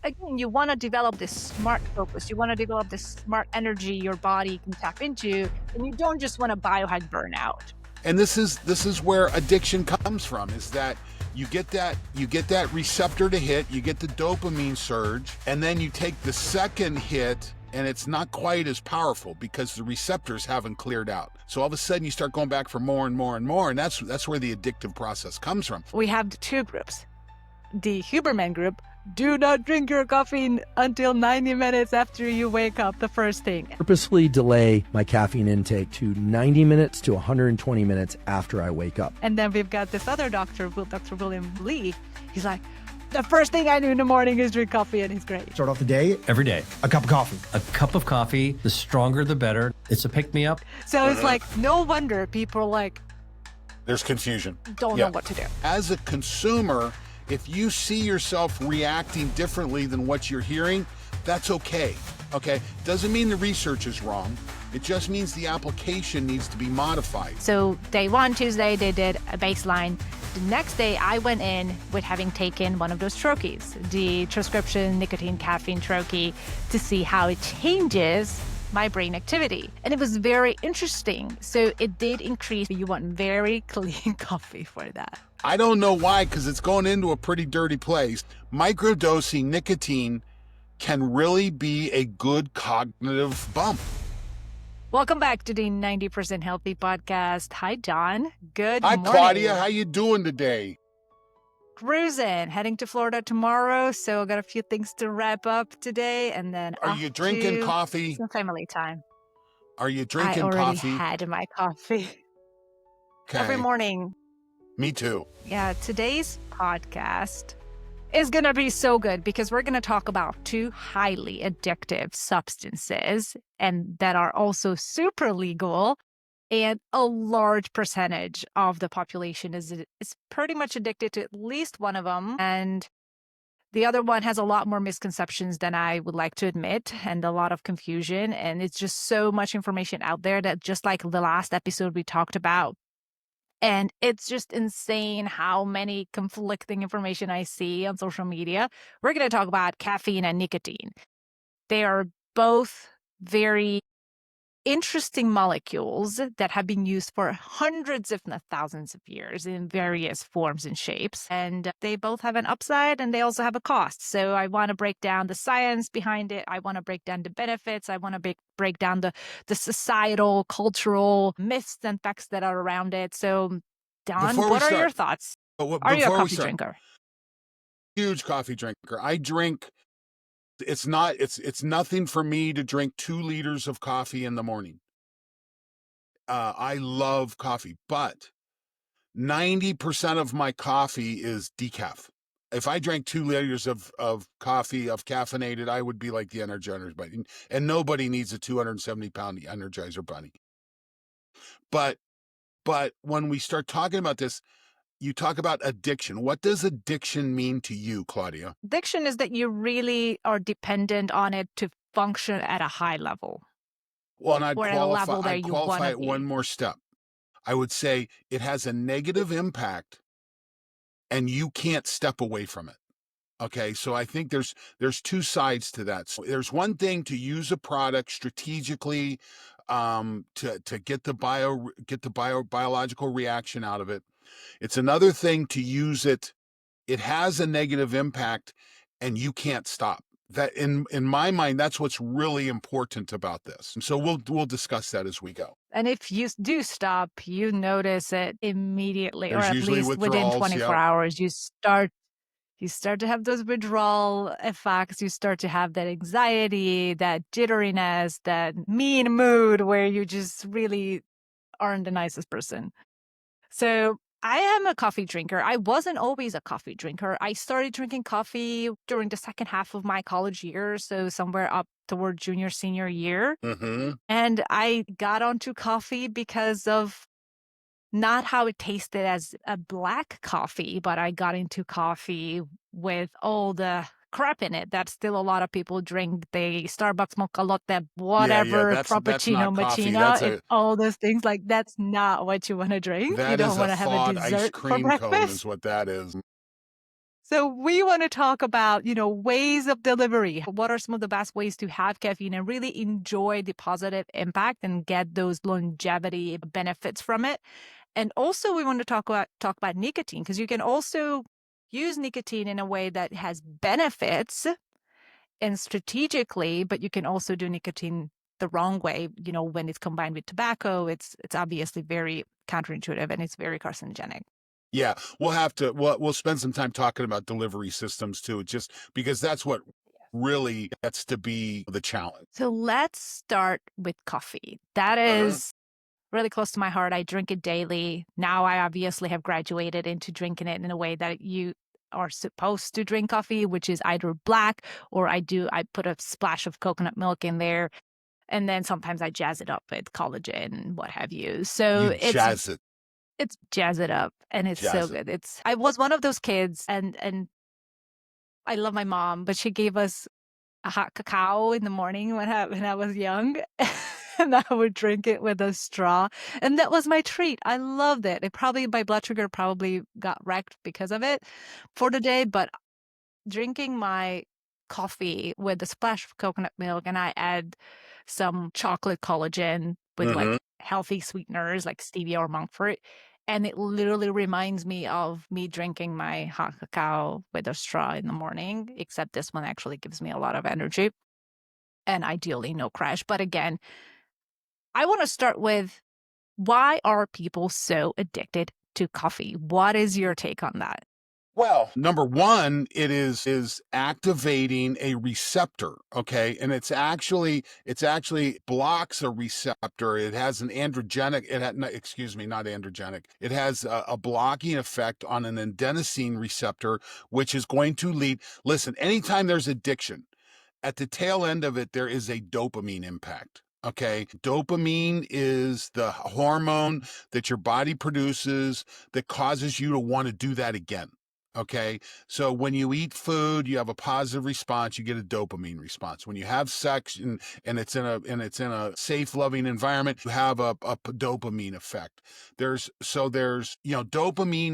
again, you want to develop this smart focus. You want to develop this smart energy your body can tap into, and you don't just want to biohack burnout. And this is where addiction comes from, is that you get that receptor to hit, you get the dopamine surge, and then you take the second hit and it's not quite as powerful because the receptors haven't cleared out. So all of a sudden you start going back for more and more and more, and that's where the addictive process comes from. We have the two groups. The Huberman group, do not drink your caffeine until 90 minutes after you wake up the first thing. Purposefully delay my caffeine intake to 90 minutes to 120 minutes after I wake up. And then we've got this other doctor, Dr. William Lee. He's like, the first thing I do in the morning is drink coffee, and he's great. Start off the day. Every day. A cup of coffee. A cup of coffee, the stronger the better. It's a pick-me-up. So it's like, no wonder people are like, there's confusion. Don't know what to do. As a consumer, if you see yourself reacting differently than what you're hearing, that's okay. Okay? Doesn't mean the research is wrong. It just means the application needs to be modified. So day one, Tuesday, they did a baseline. The next day, I went in with having taken one of those troches, the prescription nicotine caffeine troche, to see how it changes my brain activity. And it was very interesting. So it did increase. You want very clean coffee for that. I don't know why, because it's going into a pretty dirty place. Microdosing nicotine can really be a good cognitive bump. Welcome back to the 90% Healthy Podcast. Hi, Don. Good Hi, morning. Klaudia. How you doing today? Cruising. Heading to Florida tomorrow, so I got a few things to wrap up today, and then Are you drinking coffee? Some family time. Are you drinking coffee? I already had my coffee. Okay. Every morning. Me too. Yeah, today's podcast is going to be so good because we're going to talk about two highly addictive substances and that are also super legal, and a large percentage of the population is pretty much addicted to at least one of them, and the other one has a lot more misconceptions than I would like to admit and a lot of confusion, and it's just so much information out there that, just like the last episode we talked about, and it's just insane how many conflicting information I see on social media. We're going to talk about caffeine and nicotine. They are both very interesting molecules that have been used for hundreds, if not thousands of years in various forms and shapes. And they both have an upside and they also have a cost. So I want to break down the science behind it. I want to break down the benefits. I want to break down the societal, cultural myths and facts that are around it. So, Don, what are your thoughts? Are you a coffee drinker? Huge coffee drinker. I drink. It's nothing for me to drink 2 liters of coffee in the morning. I love coffee, but 90% of my coffee is decaf. If I drank 2 liters of coffee, of caffeinated, I would be like the Energizer Bunny. And nobody needs a 270-pound Energizer Bunny. But when we start talking about this, you talk about addiction. What does addiction mean to you, Klaudia? Addiction is that you really are dependent on it to function at a high level. Well, and I'd qualify it one more step. I would say it has a negative impact and you can't step away from it. Okay, so I think there's 2 sides to that. So there's one thing to use a product strategically to get the biological reaction out of it. It's another thing to use it. It has a negative impact and you can't stop. That in my mind, that's what's really important about this. And so we'll discuss that as we go. And if you do stop, you notice it immediately, There's or at usually least within 24 hours, you start to have those withdrawal effects. You start to have that anxiety, that jitteriness, that mean mood where you just really aren't the nicest person. So I am a coffee drinker. I wasn't always a coffee drinker. I started drinking coffee during the second half of my college year, so somewhere up toward junior, senior year. Mm-hmm. And I got onto coffee because of not how it tasted as a black coffee, but I got into coffee with all the crap in it that still a lot of people drink. The Starbucks mocha latte, whatever, frappuccino, macchiato, all those things. Like, that's not what you want to drink. That you don't want to have a thawed dessert ice cream for breakfast. cone is what that is. So we want to talk about, ways of delivery. What are some of the best ways to have caffeine and really enjoy the positive impact and get those longevity benefits from it? And also we want to talk about nicotine, because you can also use nicotine in a way that has benefits and strategically, but you can also do nicotine the wrong way. When it's combined with tobacco, it's obviously very counterintuitive and it's very carcinogenic. Yeah, we'll spend some time talking about delivery systems too, just because that's what really gets to be the challenge. So let's start with coffee. That is really close to my heart. I drink it daily. Now I obviously have graduated into drinking it in a way that you are supposed to drink coffee, which is either black or I put a splash of coconut milk in there. And then sometimes I jazz it up with collagen and what have you. So You jazz it. it's jazz it up and it's so good. I was one of those kids, and I love my mom, but she gave us a hot cacao in the morning when I was young. And I would drink it with a straw. And that was my treat. I loved it. My blood sugar probably got wrecked because of it for the day, but drinking my coffee with a splash of coconut milk, and I add some chocolate collagen with like healthy sweeteners like stevia or monk fruit. And it literally reminds me of me drinking my hot cacao with a straw in the morning, except this one actually gives me a lot of energy and ideally no crash. But again, I want to start with, why are people so addicted to coffee? What is your take on that? Well, number one, it is activating a receptor, okay? And it's actually blocks a receptor. It has an androgenic, not androgenic. It has a blocking effect on an adenosine receptor, which is going to lead, listen, anytime there's addiction, at the tail end of it, there is a dopamine impact. Okay. Dopamine is the hormone that your body produces that causes you to want to do that again. Okay. So when you eat food, you have a positive response, you get a dopamine response. When you have sex and it's in a safe, loving environment, you have a dopamine effect. Dopamine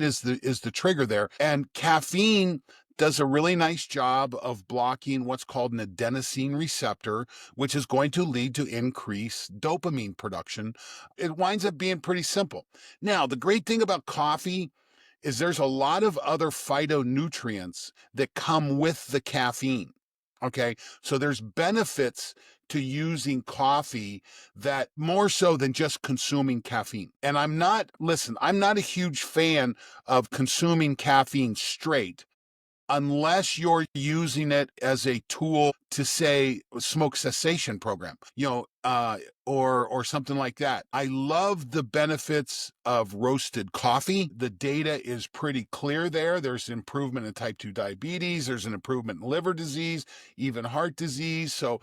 is the trigger there. And caffeine does a really nice job of blocking what's called an adenosine receptor, which is going to lead to increased dopamine production. It winds up being pretty simple. Now, the great thing about coffee is there's a lot of other phytonutrients that come with the caffeine. Okay. So there's benefits to using coffee that more so than just consuming caffeine. And I'm not a huge fan of consuming caffeine straight, unless you're using it as a tool to, say, smoke cessation program, or something like that. I love the benefits of roasted coffee. The data is pretty clear there. There's improvement in type 2 diabetes. There's an improvement in liver disease, even heart disease. So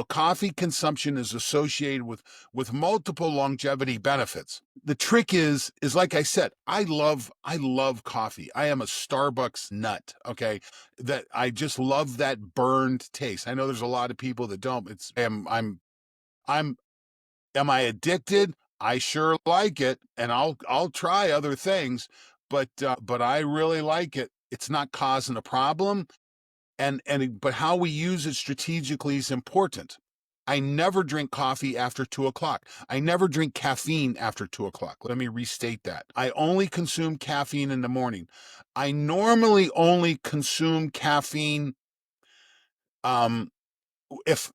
coffee consumption is associated with multiple longevity benefits. The trick is like I said, I love coffee. I am a Starbucks nut, okay? That I just love that burned taste. I know there's a lot of people that don't. Am I addicted? I sure like it, and I'll try other things, but I really like it. It's not causing a problem, but how we use it strategically is important. I never drink coffee after 2:00. I never drink caffeine after 2:00. Let me restate that. I only consume caffeine in the morning. I normally only consume caffeine if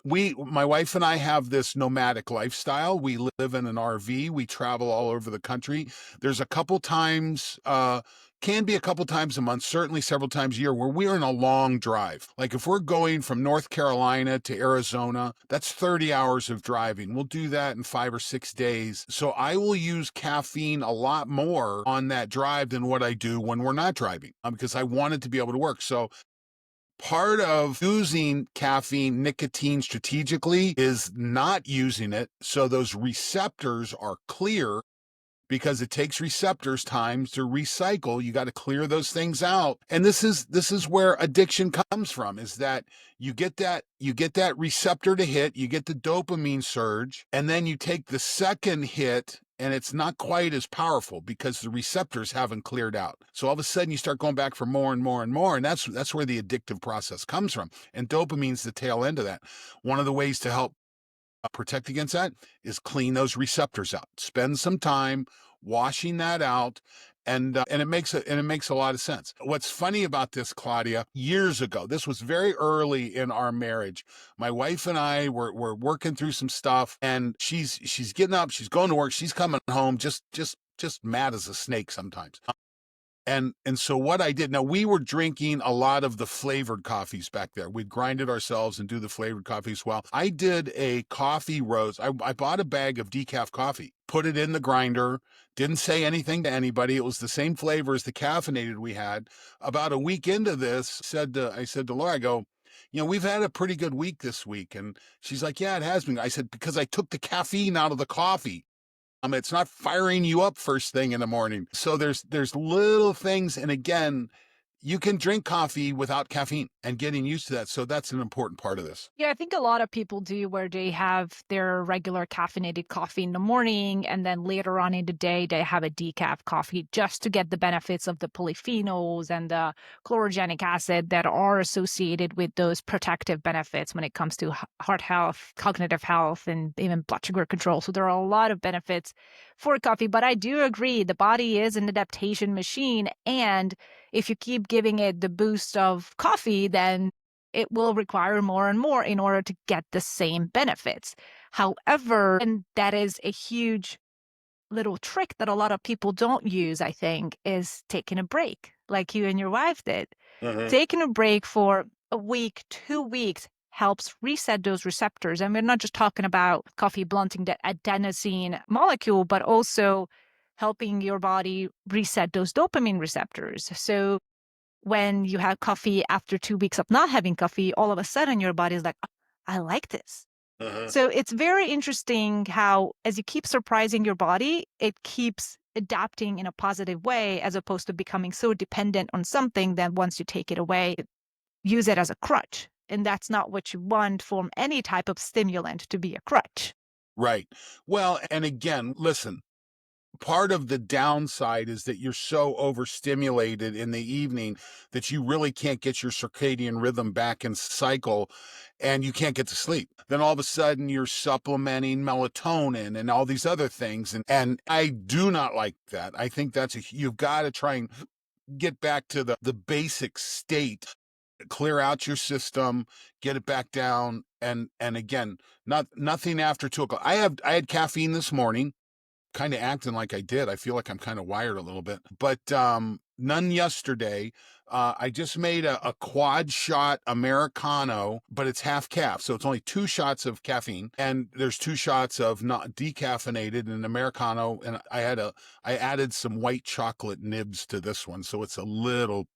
my wife and I have this nomadic lifestyle. We live in an RV. We travel all over the country. There's a couple times, can be a couple times a month, certainly several times a year, where we're in a long drive. Like if we're going from North Carolina to Arizona, that's 30 hours of driving. We'll do that in 5 or 6 days. So I will use caffeine a lot more on that drive than what I do when we're not driving, because I want it to be able to work. So part of using caffeine, nicotine strategically is not using it so those receptors are clear, because it takes receptors time to recycle. You got to clear those things out. And this is where addiction comes from, is that you get that receptor to hit, you get the dopamine surge, and then you take the second hit and it's not quite as powerful because the receptors haven't cleared out. So all of a sudden you start going back for more and more and more, and that's where the addictive process comes from. And dopamine's the tail end of that. One of the ways to help protect against that is clean those receptors out. Spend some time washing that out, and it makes a lot of sense. What's funny about this, Klaudia, years ago, this was very early in our marriage. My wife and I were working through some stuff, and she's getting up, she's going to work, she's coming home just mad as a snake sometimes. And so what I did, now we were drinking a lot of the flavored coffees back there. We'd grind it ourselves and do the flavored coffees. Well, I did a coffee roast. I bought a bag of decaf coffee, put it in the grinder, didn't say anything to anybody. It was the same flavor as the caffeinated we had. About a week into this, I said to Laura, I go, we've had a pretty good week this week. And she's like, yeah, it has been. I said, because I took the caffeine out of the coffee. It's not firing you up first thing in the morning. So there's little things. And again, you can drink coffee without caffeine and getting used to that. So that's an important part of this. Yeah, I think a lot of people do where they have their regular caffeinated coffee in the morning, and then later on in the day, they have a decaf coffee just to get the benefits of the polyphenols and the chlorogenic acid that are associated with those protective benefits when it comes to heart health, cognitive health, and even blood sugar control. So there are a lot of benefits for coffee. But I do agree, the body is an adaptation machine. And if you keep giving it the boost of coffee, then it will require more and more in order to get the same benefits. However, and that is a huge little trick that a lot of people don't use, I think, is taking a break, like you and your wife did. Taking a break for a week, 2 weeks helps reset those receptors. And we're not just talking about coffee blunting that adenosine molecule, but also helping your body reset those dopamine receptors. So when you have coffee after 2 weeks of not having coffee, all of a sudden your body is like, oh, I like this. So it's very interesting how, as you keep surprising your body, it keeps adapting in a positive way, as opposed to becoming so dependent on something that once you take it away, use it as a crutch. And that's not what you want from any type of stimulant, to be a crutch. Right. Well, and again, listen, part of the downside is that you're so overstimulated in the evening that you really can't get your circadian rhythm back in cycle, and you can't get to sleep. Then all of a sudden you're supplementing melatonin and all these other things. And I do not like that. I think you've got to try and get back to the basic state, clear out your system, get it back down. And again, nothing after 2 o'clock. I had caffeine this morning, kind of acting like I did. I feel like I'm kind of wired a little bit, but none yesterday. I just made a quad shot Americano, but it's half calf. So it's only 2 shots of caffeine, and there's 2 shots of not decaffeinated and Americano. And I added some white chocolate nibs to this one. So it's a little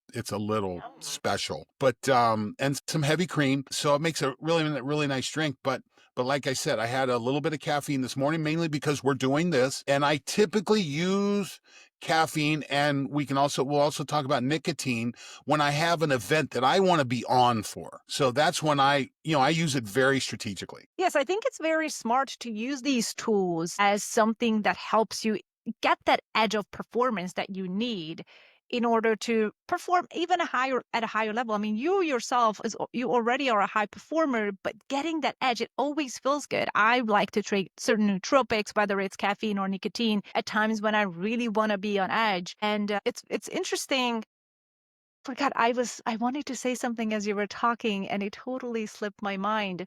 special, but, and some heavy cream. So it makes a really nice drink. But like I said, I had a little bit of caffeine this morning, mainly because we're doing this. And I typically use caffeine, and we'll also talk about nicotine when I have an event that I want to be on for. So that's when I use it very strategically. Yes, I think it's very smart to use these tools as something that helps you get that edge of performance that you need in order to perform even at a higher level. I mean, you yourself, you already are a high performer, but getting that edge, it always feels good. I like to take certain nootropics, whether it's caffeine or nicotine, at times when I really want to be on edge. And it's interesting. Forgot I wanted to say something as you were talking, and it totally slipped my mind.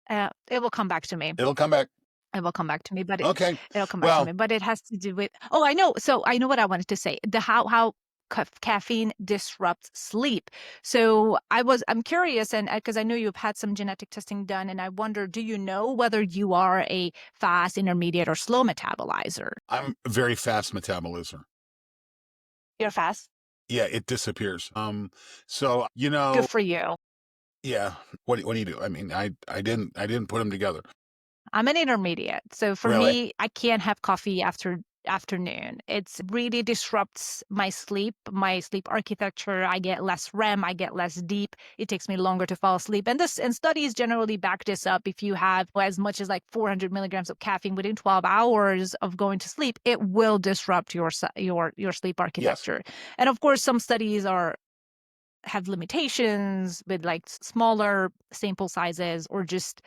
It will come back to me. It'll come back. It will come back to me, but okay. It'll come back to me. But it has to do with. Oh, I know. So I know what I wanted to say. How caffeine disrupts sleep. So I'm curious, and because I know you've had some genetic testing done, and I wonder, do you know whether you are a fast, intermediate, or slow metabolizer? I'm a very fast metabolizer. You're fast? Yeah, it disappears. So good for you. Yeah. What do you do? I mean, I didn't put them together. I'm an intermediate. So for Really? me, I can't have coffee after afternoon. It's really disrupts my sleep architecture. I get less REM, I get less deep. It takes me longer to fall asleep. And studies generally back this up. If you have as much as like 400 milligrams of caffeine within 12 hours of going to sleep, it will disrupt your sleep architecture. Yes. And of course, some studies have limitations with like smaller sample sizes or just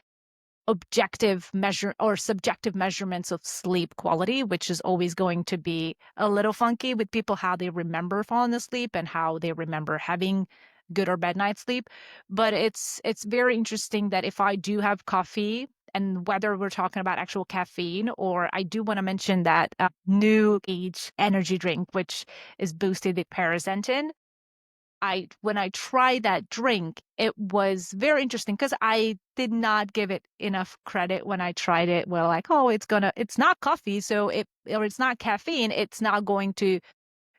objective measure or subjective measurements of sleep quality, which is always going to be a little funky with people, how they remember falling asleep and how they remember having good or bad night's sleep. But it's very interesting that if I do have coffee, and whether we're talking about actual caffeine, or I do want to mention that new age energy drink, which is boosted with paraxantin. When I tried that drink, it was very interesting because I did not give it enough credit when I tried it. Well, like, oh, it's not coffee, or it's not caffeine. It's not going to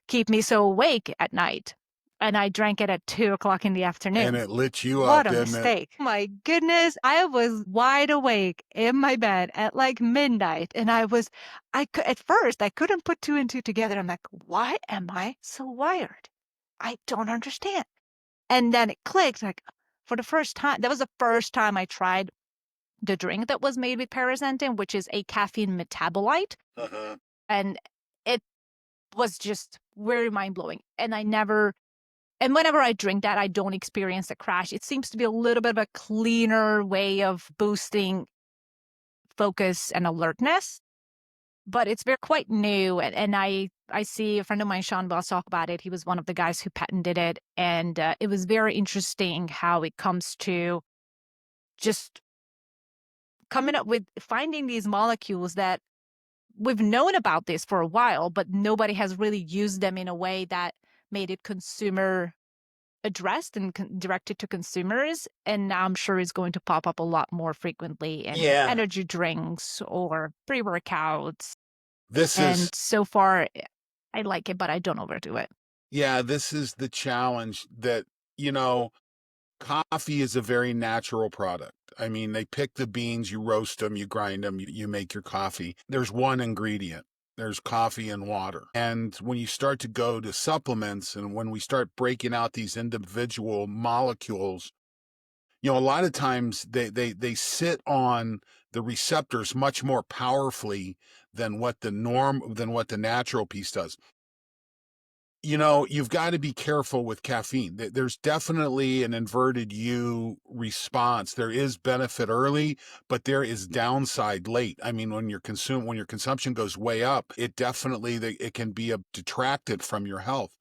keep me so awake at night. And I drank it at 2:00 in the afternoon. And it lit you up, didn't it? What a mistake. My goodness. I was wide awake in my bed at like midnight. And at first, I couldn't put two and two together. I'm like, why am I so wired? I don't understand. And then it clicked, like, for the first time. That was the first time I tried the drink that was made with paraxantin, which is a caffeine metabolite. Uh-huh. And it was just very mind-blowing. And whenever I drink that, I don't experience a crash. It seems to be a little bit of a cleaner way of boosting focus and alertness. But it's quite new. And I see a friend of mine, Sean Wells, talk about it. He was one of the guys who patented it. And it was very interesting how it comes to just coming up with finding these molecules that we've known about this for a while, but nobody has really used them in a way that made it consumer addressed and directed to consumers. And now I'm sure it's going to pop up a lot more frequently in energy drinks or pre-workouts. So far, I like it, but I don't overdo it. Yeah, this is the challenge that, coffee is a very natural product. I mean, they pick the beans, you roast them, you grind them, you make your coffee. There's one ingredient. There's coffee and water. And when you start to go to supplements and when we start breaking out these individual molecules, a lot of times they sit on the receptors much more powerfully than what the natural piece does. You've got to be careful with caffeine. There's definitely an inverted U response. There is benefit early, but there is downside late. I mean, when your consumption goes way up, it can be detracted from your health.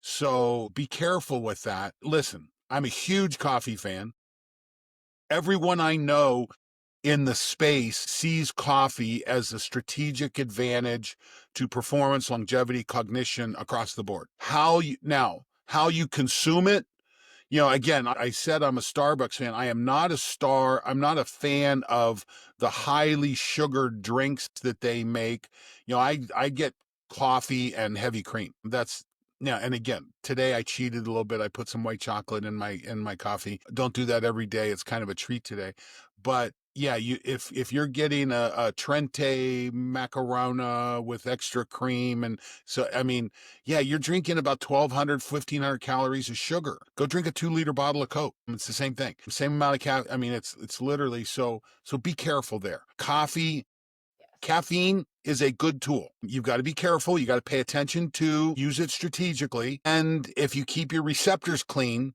So be careful with that. Listen, I'm a huge coffee fan. Everyone I know in the space sees coffee as a strategic advantage to performance, longevity, cognition across the board. How you consume it, again, I said I'm a Starbucks fan. I'm not a fan of the highly sugared drinks that they make. I get coffee and heavy cream. And again, today I cheated a little bit. I put some white chocolate in my coffee. Don't do that every day. It's kind of a treat today. But yeah, if you're getting a Trente macarona with extra cream, and so I mean, yeah, you're drinking about 1,200, 1,500 calories of sugar. Go drink a 2-liter bottle of Coke. It's the same thing, same amount of caffeine. I mean, it's literally so be careful there. Caffeine is a good tool. You've got to be careful. You got to pay attention to use it strategically. And if you keep your receptors clean,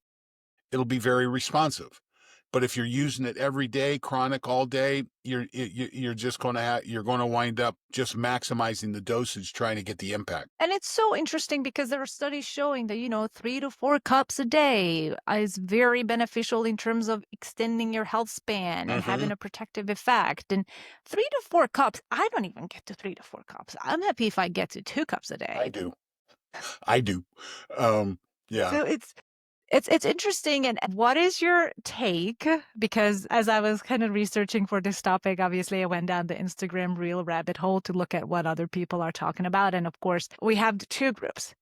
it'll be very responsive. But if you're using it every day, chronic all day, you're going to wind up just maximizing the dosage, trying to get the impact. And it's so interesting because there are studies showing that 3 to 4 cups a day is very beneficial in terms of extending your health span and having a protective effect. And 3 to 4 cups, I don't even get to 3 to 4 cups. I'm happy if I get to 2 cups a day. I do. Yeah. So it's interesting. And what is your take? Because as I was kind of researching for this topic, obviously I went down the Instagram reel rabbit hole to look at what other people are talking about. And of course, we have the two groups.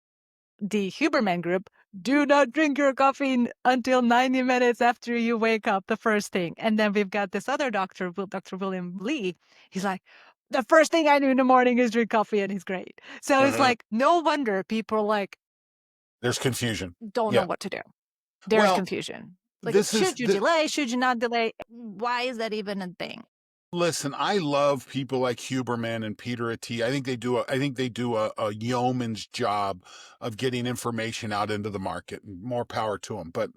The Huberman group, do not drink your coffee until 90 minutes after you wake up, the first thing. And then we've got this other doctor, Dr. William Lee. He's like, the first thing I do in the morning is drink coffee, and it's great. So it's like, no wonder people are like, there's confusion. Don't know what to do. There's confusion. Like, should you delay? Should you not delay? Why is that even a thing? Listen, I love people like Huberman and Peter Attia. I think they do a yeoman's job of getting information out into the market, and more power to them. But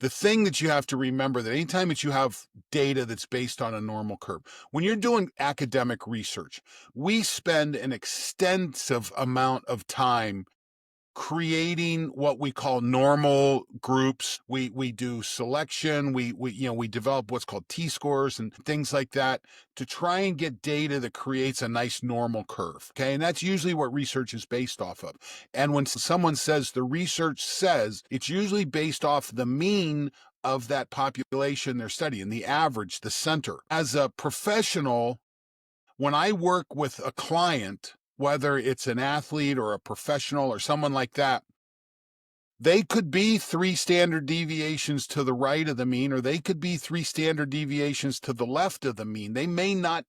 the thing that you have to remember, that anytime that you have data that's based on a normal curve, when you're doing academic research, we spend an extensive amount of time creating what we call normal groups. We do selection. We develop what's called T-scores and things like that to try and get data that creates a nice normal curve. Okay. And that's usually what research is based off of. And when someone says the research says, it's usually based off the mean of that population they're studying, the average, the center. As a professional, when I work with a client, whether it's an athlete or a professional or someone like that, they could be 3 standard deviations to the right of the mean, or they could be 3 standard deviations to the left of the mean. They may not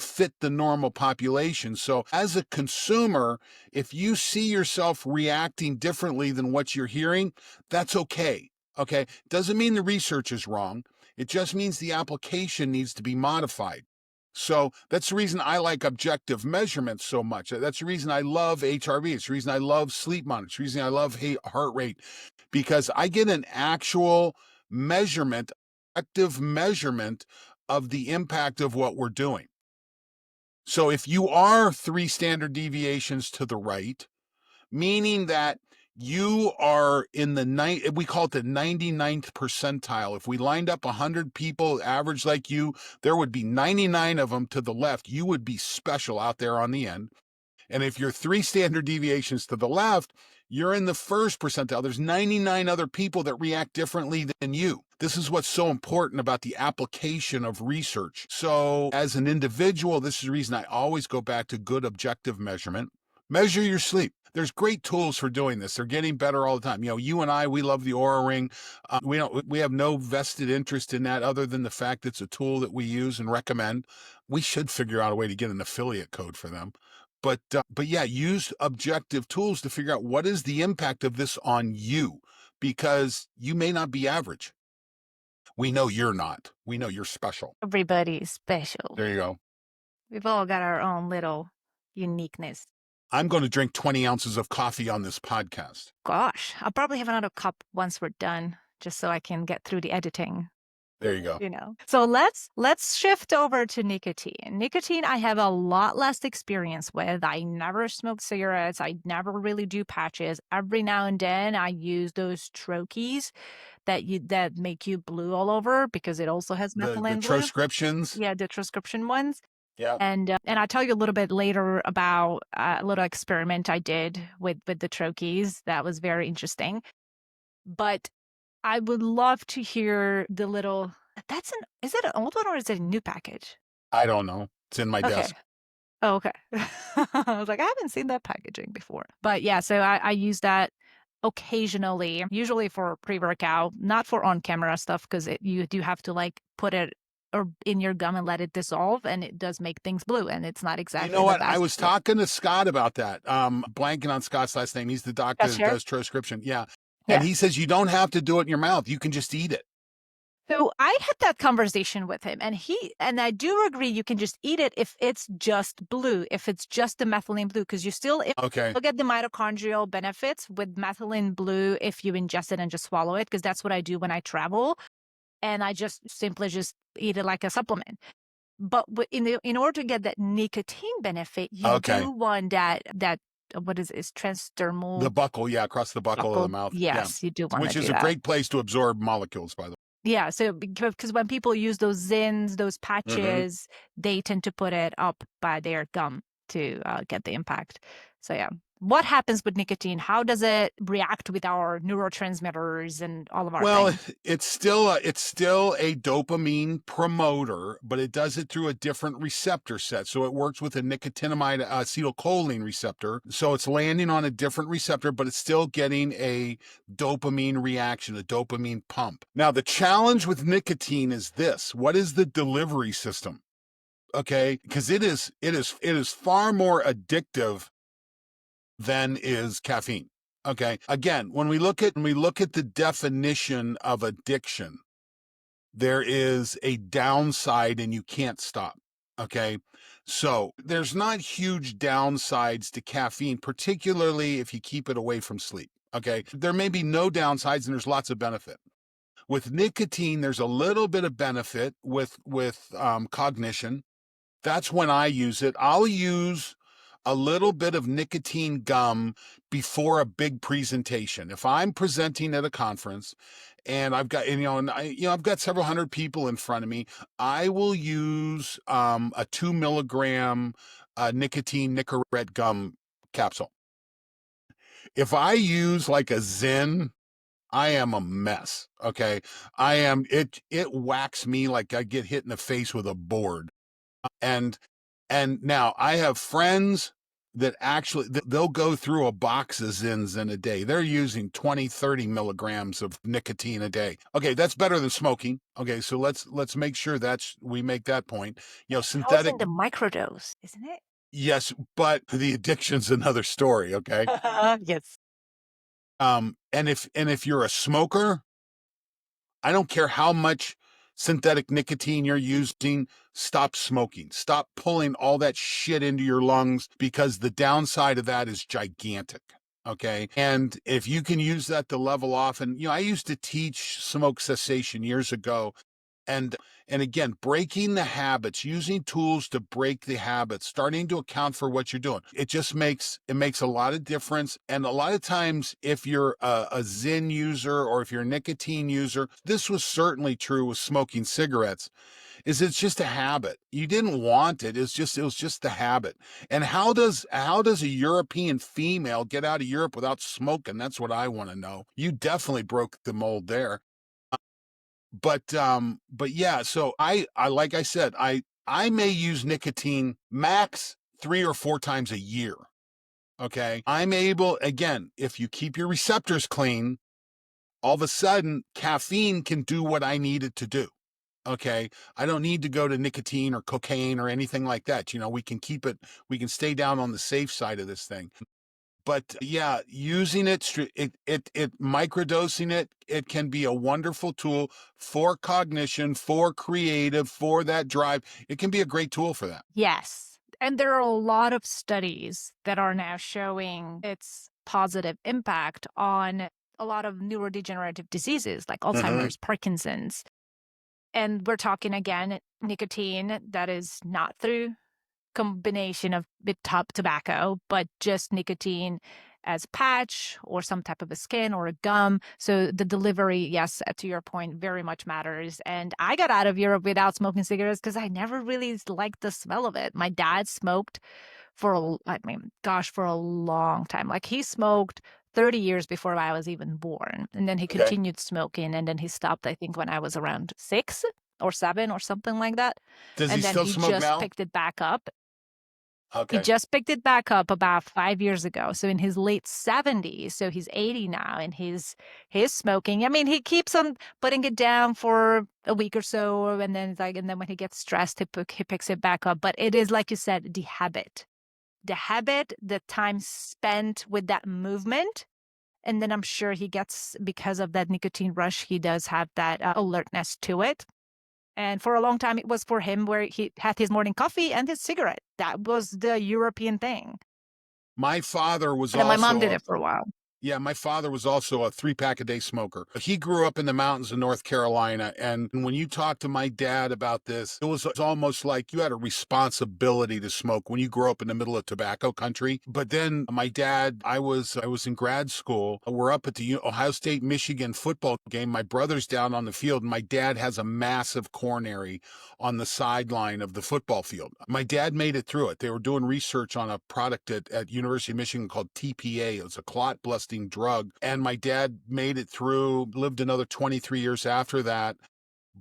fit the normal population. So as a consumer, if you see yourself reacting differently than what you're hearing, that's okay. Okay. Doesn't mean the research is wrong. It just means the application needs to be modified. So that's the reason I like objective measurements so much. That's the reason I love HRV. It's the reason I love sleep monitors. It's the reason I love heart rate, because I get an actual measurement, active measurement of the impact of what we're doing. So if you are 3 standard deviations to the right, meaning that you are in we call it the 99th percentile. If we lined up 100 people average like you, there would be 99 of them to the left. You would be special out there on the end. And if you're 3 standard deviations to the left, you're in the first percentile. There's 99 other people that react differently than you. This is what's so important about the application of research. So as an individual, this is the reason I always go back to good objective measurement. Measure your sleep. There's great tools for doing this. They're getting better all the time. You and I, we love the Oura Ring. We have no vested interest in that other than the fact it's a tool that we use and recommend. We should figure out a way to get an affiliate code for them. But yeah, use objective tools to figure out what is the impact of this on you, because you may not be average. We know you're not. We know you're special. Everybody's special. There you go. We've all got our own little uniqueness. I'm going to drink 20 ounces of coffee on this podcast. Gosh, I'll probably have another cup once we're done, just so I can get through the editing. There you go. So let's shift over to nicotine. Nicotine, I have a lot less experience with. I never smoke cigarettes. I never really do patches. Every now and then, I use those troches that make you blue all over, because it also has methylene. The transcriptions. Yeah, the transcription ones. Yeah. And I'll tell you a little bit later about a little experiment I did with the troches. That was very interesting. But I would love to hear the little, is it an old one or is it a new package? I don't know. It's in my desk. Oh, okay. I was like, I haven't seen that packaging before. But yeah, so I use that occasionally, usually for pre-workout, not for on-camera stuff, because you do have to put it in your gum and let it dissolve, and it does make things blue, and it's not exactly. You know what? I was talking to Scott about that. Blanking on Scott's last name. He's the doctor that does transcription. Yeah. And he says you don't have to do it in your mouth. You can just eat it. So I had that conversation with him, and I do agree you can just eat it if it's just blue, if it's just the methylene blue, because you still get the mitochondrial benefits with methylene blue if you ingest it and just swallow it, because that's what I do when I travel. And I just simply eat it like a supplement. But in order to get that nicotine benefit, you do want that what is it? Is transdermal? The buccal, across the buccal of the mouth. Yes, you do want to do that. Which is a great place to absorb molecules, by the way. Yeah, so because when people use those Zins, those patches, they tend to put it up by their gum to get the impact. So yeah. What happens with nicotine? How does it react with our neurotransmitters and all of our things? Well, it's still a dopamine promoter, but it does it through a different receptor set. So it works with a nicotinamide acetylcholine receptor. So it's landing on a different receptor, but it's still getting a dopamine reaction, a dopamine pump. Now, the challenge with nicotine is this. What is the delivery system? Okay. Because it is far more addictive than is caffeine. Okay. Again, when we look at the definition of addiction, there is a downside and you can't stop. Okay. So there's not huge downsides to caffeine, particularly if you keep it away from sleep. Okay. There may be no downsides and there's lots of benefit. With nicotine, there's a little bit of benefit with cognition. That's when I use it. I'll use a little bit of nicotine gum before a big presentation. If I'm presenting at a conference and I've got, I've got several hundred people in front of me, I will use a 2 milligram nicotine Nicorette gum capsule. If I use like a Zyn, I am a mess. Okay. It whacks me like I get hit in the face with a board. And now I have friends that actually they'll go through a box of Zyns in a day. They're using 20, 30 milligrams of nicotine a day. Okay, that's better than smoking. Okay, so let's make sure we make that point. Synthetic the microdose, isn't it? Yes, but the addiction's another story, okay? Yes. And if you're a smoker, I don't care how much synthetic nicotine you're using, stop smoking. Stop pulling all that shit into your lungs because the downside of that is gigantic. Okay. And if you can use that to level off, and I used to teach smoke cessation years ago. And again, breaking the habits, using tools to break the habits, starting to account for what you're doing. It makes a lot of difference. And a lot of times, if you're a Zyn user or if you're a nicotine user, this was certainly true with smoking cigarettes, it's just a habit. You didn't want it. It was just the habit. And how does a European female get out of Europe without smoking? That's what I want to know. You definitely broke the mold there. But yeah, so I like I said, I may use nicotine max 3 or 4 times a year. Okay. I'm able, again, if you keep your receptors clean, all of a sudden caffeine can do what I need it to do. Okay. I don't need to go to nicotine or cocaine or anything like that. We can stay down on the safe side of this thing. But yeah, using it microdosing it can be a wonderful tool for cognition, for creative, for that drive. It can be a great tool for that. Yes. And there are a lot of studies that are now showing its positive impact on a lot of neurodegenerative diseases like Alzheimer's, Parkinson's. And we're talking again, nicotine that is not through combination of tobacco, but just nicotine as patch or some type of a skin or a gum. So the delivery, yes, to your point, very much matters. And I got out of Europe without smoking cigarettes because I never really liked the smell of it. My dad smoked for a long time. Like he smoked 30 years before I was even born. And then he continued smoking. And then he stopped, I think, when I was around 6 or 7 or something like that. Does he still smoke now? And then he just picked it back up. Okay. He just picked it back up about 5 years ago. So in his late 70s, so he's 80 now, and he's smoking. I mean, he keeps on putting it down for a week or so, and then when he gets stressed, he picks it back up. But it is, like you said, the habit, the time spent with that movement. And then I'm sure he gets, because of that nicotine rush, he does have that alertness to it. And for a long time, it was for him where he had his morning coffee and his cigarette. That was the European thing. My father was and my mom did it for a while. Yeah, my father was also a 3-pack a day smoker. He grew up in the mountains of North Carolina. And when you talk to my dad about this, it was almost like you had a responsibility to smoke when you grow up in the middle of tobacco country. But then my dad, I was in grad school. We're up at the Ohio State, Michigan football game. My brother's down on the field, and my dad has a massive coronary on the sideline of the football field. My dad made it through it. They were doing research on a product at University of Michigan called TPA. It was a clot busting drug. And my dad made it through, lived another 23 years after that,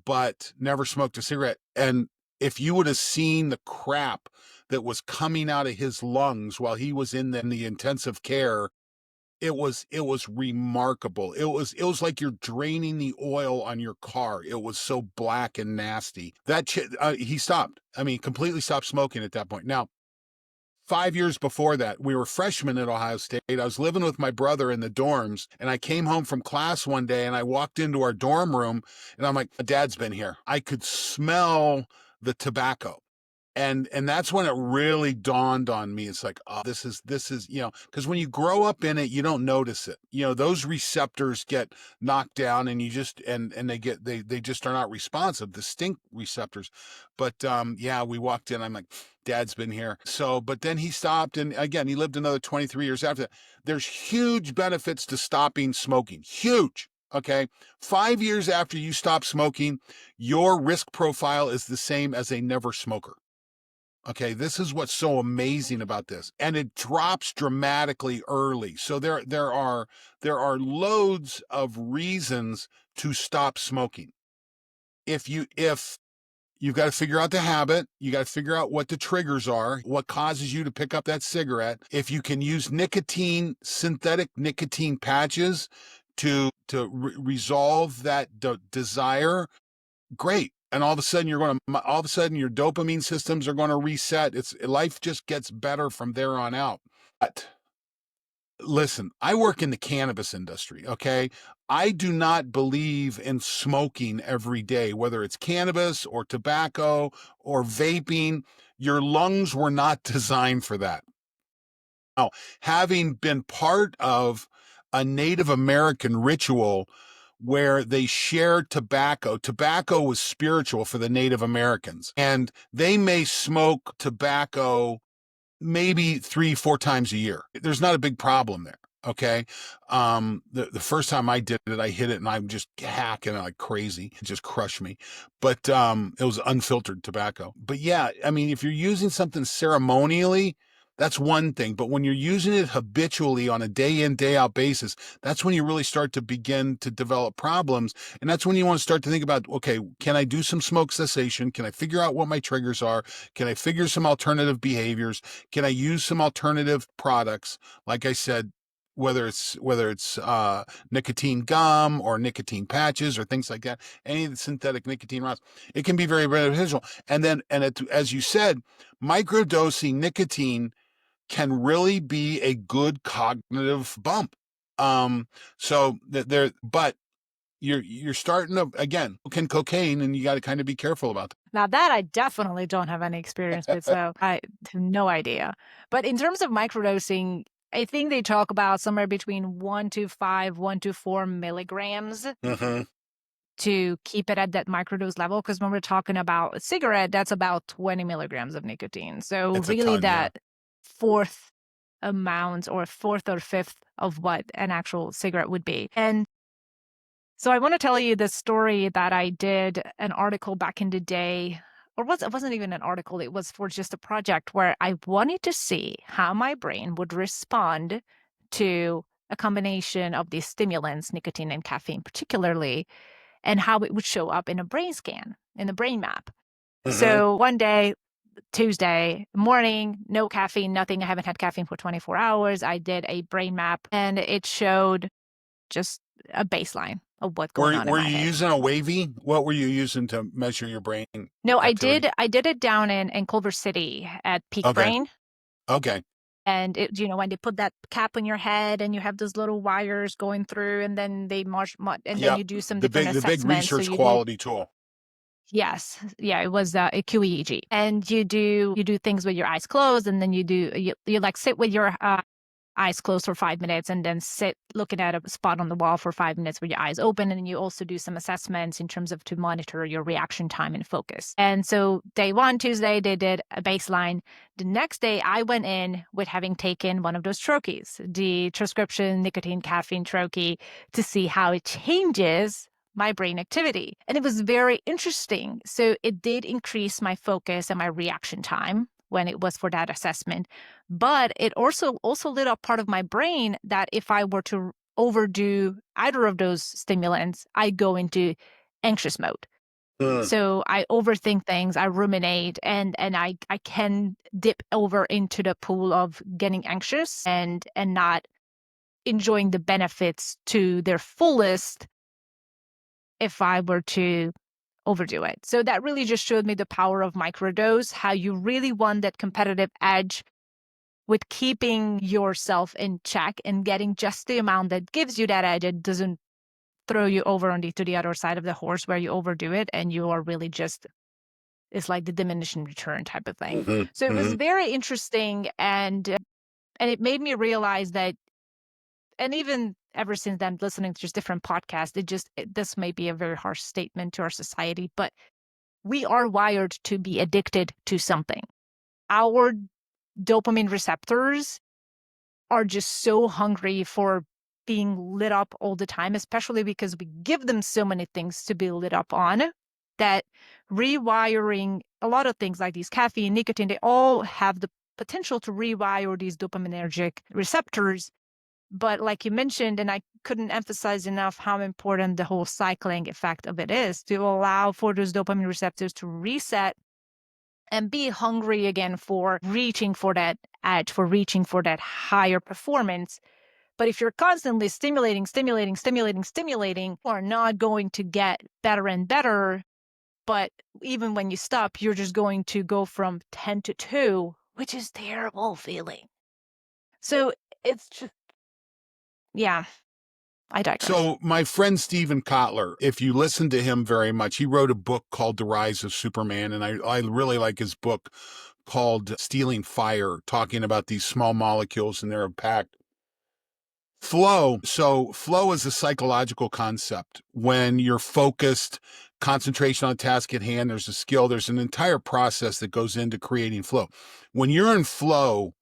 but never smoked a cigarette. And if you would have seen the crap that was coming out of his lungs while he was in the intensive care, It was remarkable. It was like you're draining the oil on your car. It was so black and nasty. He stopped. I mean, completely stopped smoking at that point. Now, 5 years before that, we were freshmen at Ohio State. I was living with my brother in the dorms, and I came home from class one day, and I walked into our dorm room, and I'm like, Dad's been here. I could smell the tobacco. And that's when it really dawned on me. It's like, oh, this is, because when you grow up in it, you don't notice it. Those receptors get knocked down, and you just, and they just are not responsive, the stink receptors. But yeah, we walked in, I'm like, Dad's been here. So, but then he stopped, and again, he lived another 23 years after that. There's huge benefits to stopping smoking. Huge. Okay. 5 years after you stop smoking, your risk profile is the same as a never smoker. Okay, this is what's so amazing about this, and it drops dramatically early. So there are loads of reasons to stop smoking. If you've got to figure out the habit, you got to figure out what the triggers are, what causes you to pick up that cigarette. If you can use synthetic nicotine patches to resolve that desire, great. And all of a sudden your dopamine systems are going to reset. Life just gets better from there on out. But listen, I work in the cannabis industry, okay? I do not believe in smoking every day, whether it's cannabis or tobacco or vaping. Your lungs were not designed for that. Now, having been part of a Native American ritual where they shared tobacco. Tobacco was spiritual for the Native Americans, and they may smoke tobacco maybe 3-4 times a year. There's not a big problem there. Okay. The first time I did it, I hit it and I'm just hacking like crazy. It just crushed me. But it was unfiltered tobacco. But yeah, I mean, if you're using something ceremonially, that's one thing. But when you're using it habitually on a day in, day out basis, that's when you really start to begin to develop problems. And that's when you want to start to think about, okay, can I do some smoke cessation? Can I figure out what my triggers are? Can I figure some alternative behaviors? Can I use some alternative products? Like I said, whether it's nicotine gum or nicotine patches or things like that, any of the synthetic nicotine rods, it can be very beneficial. And then, as you said, microdosing nicotine can really be a good cognitive bump. So but you're starting to, again, cocaine, and you got to kind of be careful about that. Now that I definitely don't have any experience with, so I have no idea. But in terms of microdosing, I think they talk about somewhere between 1 to 4 milligrams to keep it at that microdose level. Because when we're talking about a cigarette, that's about 20 milligrams of nicotine. So it's really ton, that yeah. fourth amount or fourth or fifth of what an actual cigarette would be. And so I want to tell you the story that I did an article back in the day, or it wasn't even an article. It was for just a project where I wanted to see how my brain would respond to a combination of these stimulants, nicotine and caffeine particularly, and how it would show up in a brain scan, in the brain map. So one day, Tuesday morning, no caffeine, nothing. I haven't had caffeine for 24 hours. I did a brain map, and it showed just a baseline of what's going on in my head. Were you using a wavy? What were you using to measure your brain No, activity? I did it down in Culver City at Peak Brain. Okay. And it, when they put that cap on your head and you have those little wires going through, and then they then you do some different assessments. The big research quality tool. Yes. Yeah, it was a QEEG. And you do things with your eyes closed, and then you like sit with your eyes closed for 5 minutes, and then sit looking at a spot on the wall for 5 minutes with your eyes open. And then you also do some assessments in terms of to monitor your reaction time and focus. And so day 1, Tuesday, they did a baseline. The next day I went in with having taken one of those troches, the prescription nicotine caffeine troche, to see how it changes my brain activity. And it was very interesting. So it did increase my focus and my reaction time when it was for that assessment. But it also lit up part of my brain that if I were to overdo either of those stimulants, I go into anxious mode. So I overthink things, I ruminate, and I can dip over into the pool of getting anxious and not enjoying the benefits to their fullest if I were to overdo it. So that really just showed me the power of microdose, how you really want that competitive edge with keeping yourself in check and getting just the amount that gives you that edge. It doesn't throw you over to the other side of the horse where you overdo it and you are really just, it's like the diminishing return type of thing. Mm-hmm. So it was very interesting, and it made me realize that, and even ever since then, listening to just different podcasts, this may be a very harsh statement to our society, but we are wired to be addicted to something. Our dopamine receptors are just so hungry for being lit up all the time, especially because we give them so many things to be lit up on, that rewiring a lot of things like these caffeine, nicotine, they all have the potential to rewire these dopaminergic receptors. But like you mentioned, and I couldn't emphasize enough how important the whole cycling effect of it is, to allow for those dopamine receptors to reset and be hungry again for reaching for that edge, for reaching for that higher performance. But if you're constantly stimulating, you are not going to get better and better. But even when you stop, you're just going to go from 10 to 2, which is terrible feeling. So it's just, yeah, I digress. So my friend Steven Kotler, if you listen to him very much, he wrote a book called The Rise of Superman. And I really like his book called Stealing Fire, talking about these small molecules and their impact. Flow. So flow is a psychological concept. When you're focused, concentration on a task at hand, there's a skill, there's an entire process that goes into creating flow. When you're in flow,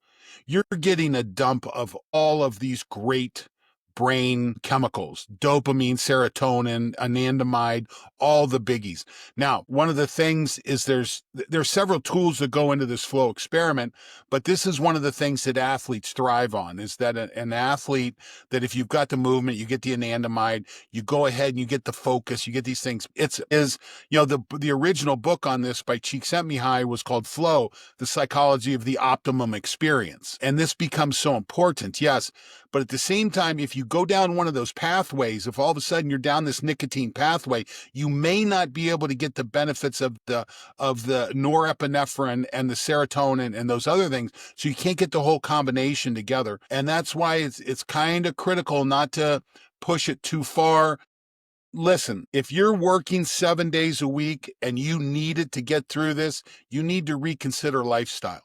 you're getting a dump of all of these great brain chemicals, dopamine, serotonin, anandamide, all the biggies. Now, one of the things is there's several tools that go into this flow experiment, but this is one of the things that athletes thrive on, is that an athlete, that if you've got the movement, you get the anandamide, you go ahead and you get the focus, you get these things. The original book on this by Csikszentmihalyi was called Flow, The Psychology of the Optimum Experience. And this becomes so important, yes. But at the same time, if you go down one of those pathways, if all of a sudden you're down this nicotine pathway, you may not be able to get the benefits of the norepinephrine and the serotonin and those other things. So you can't get the whole combination together. And that's why it's kind of critical not to push it too far. Listen, if you're working 7 days a week and you need it to get through this, you need to reconsider lifestyle.